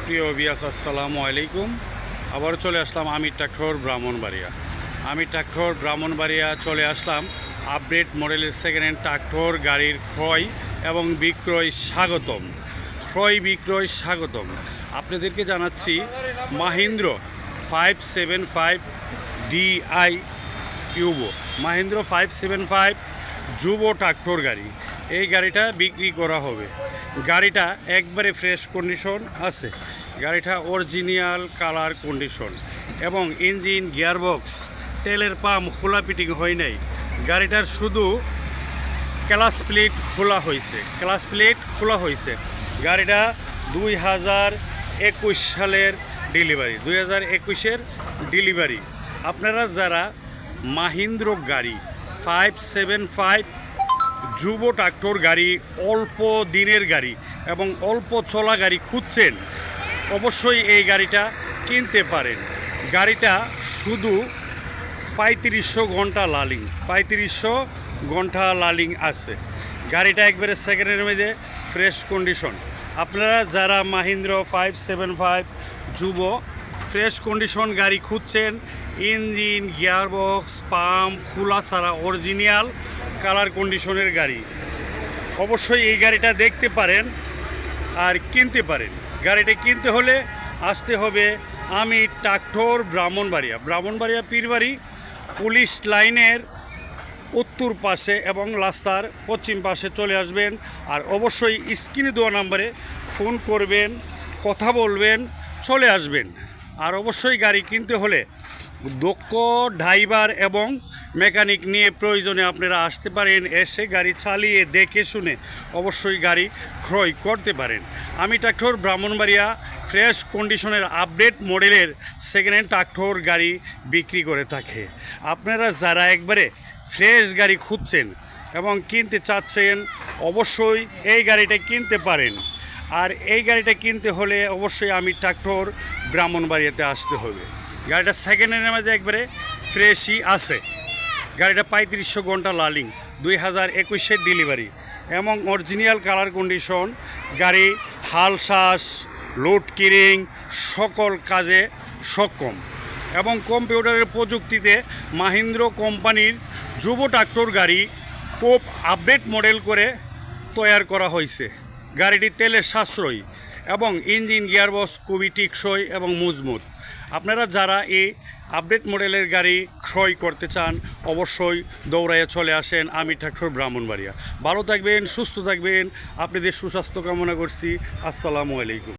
প্রিয় ভিউয়ার্স, আসসালামু আলাইকুম। আবার চলে আসলাম আমির ট্রাক্টর ব্রাহ্মণবাড়িয়া। আমির ট্রাক্টর ব্রাহ্মণবাড়িয়া চলে আসলাম আপডেট মডেলের সেকেন্ড হ্যান্ড ট্রাক্টর গাড়ির ক্রয় এবং বিক্রয় স্বাগতম। ক্রয় বিক্রয় স্বাগতম। আপনাদেরকে জানাচ্ছি মাহিন্দ্র 575 DI কিউবো, মাহিন্দ্র 575 যুবো ট্রাক্টর গাড়ি। এই গাড়িটা বিক্রি করা হবে। গাড়িটা একবারে ফ্রেশ কন্ডিশন আছে, গাড়িটা অরিজিনাল কালার কন্ডিশন এবং ইঞ্জিন গিয়ারবক্স তেলের পাম্প খোলা ফিটিং হয় নাই। গাড়িটার শুধু ক্লাচ প্লেট খোলা হয়েছে। গাড়িটা 2021 সালের ডেলিভারি, 2021-এর ডেলিভারি। আপনারা যারা মাহিন্দ্র গাড়ি 575 যুবো ট্রাক্টর গাড়ি, অল্প দিনের গাড়ি এবং অল্প চলা গাড়ি খুঁজছেন, অবশ্যই এই গাড়িটা কিনতে পারেন। গাড়িটা শুধু 3500 ঘন্টা লার্নিং, 3500 ঘন্টা লার্নিং আছে। গাড়িটা একবারে সেকেন্ডের মধ্যে ফ্রেশ কন্ডিশন। আপনারা যারা মাহিন্দ্র 575 যুবো ফ্রেশ কন্ডিশন গাড়ি খুঁজছেন, ইঞ্জিন গিয়ারবক্স পাম্প খোলা ছাড়া অরিজিনাল কালার কন্ডিশনের গাড়ি, অবশ্যই এই গাড়িটা দেখতে পারেন আর কিনতে পারেন। গাড়িটা কিনতে হলে আসতে হবে আমির ট্রাক্টর ব্রাহ্মণবাড়িয়া পীরবাড়ি পুলিশ লাইনের উত্তর পাশে এবং রাস্তার পশ্চিম পাশে চলে আসবেন। আর অবশ্যই স্ক্রিনে দেওয়া নাম্বারে ফোন করবেন, কথা বলবেন, চলে আসবেন। আর অবশ্যই গাড়ি কিনতে হলে দক্ষ ড্রাইভার এবং মেকানিক নিয়ে প্রয়োজনে আপনারা আসতে পারেন। এসে গাড়ি চালিয়ে দেখে শুনে অবশ্যই গাড়ি ক্রয় করতে পারেন। আমির ট্রাক্টর ব্রাহ্মণবাড়িয়া ফ্রেশ কন্ডিশনের আপডেট মডেলের সেকেন্ড হ্যান্ড ট্রাক্টর গাড়ি বিক্রি করে থাকে। আপনারা যারা একবারে ফ্রেশ গাড়ি খুঁজছেন এবং কিনতে চাচ্ছেন, অবশ্যই এই গাড়িটা কিনতে পারেন। আর এই গাড়িটা কিনতে হলে অবশ্যই আমির ট্রাক্টর ব্রাহ্মণবাড়িয়াতে আসতে হবে। গাড়িটা সেকেন্ড হ্যান্ডের মধ্যে একবারে ফ্রেশই আছে। গাড়িটা 3500 ঘন্টা লার্নিং, 2021-এর ডেলিভারি এবং অরিজিনাল কালার কন্ডিশন। গাড়ি হাল শ্বাস লোড কিরিং সকল কাজে সক্ষম এবং কম্পিউটারের প্রযুক্তিতে মাহিন্দ্র কোম্পানির যুবো ট্রাক্টর গাড়ি খুব আপডেট মডেল করে তৈরি করা হয়েছে। গাড়িটি তেলের সাশ্রয়ী এবং ইঞ্জিন গিয়ারবক্স খুবই টেকসই এবং মজবুত। আপনারা যারা এই আপডেট মডেলের গাড়ি ক্রয় করতে চান, অবশ্যই দৌড়াইয়া চলে আসেন আমির ট্রাক্টর ব্রাহ্মণবাড়িয়া। ভালো থাকবেন, সুস্থ থাকবেন, আপনাদের সুস্বাস্থ্য কামনা করছি। আসসালামু আলাইকুম।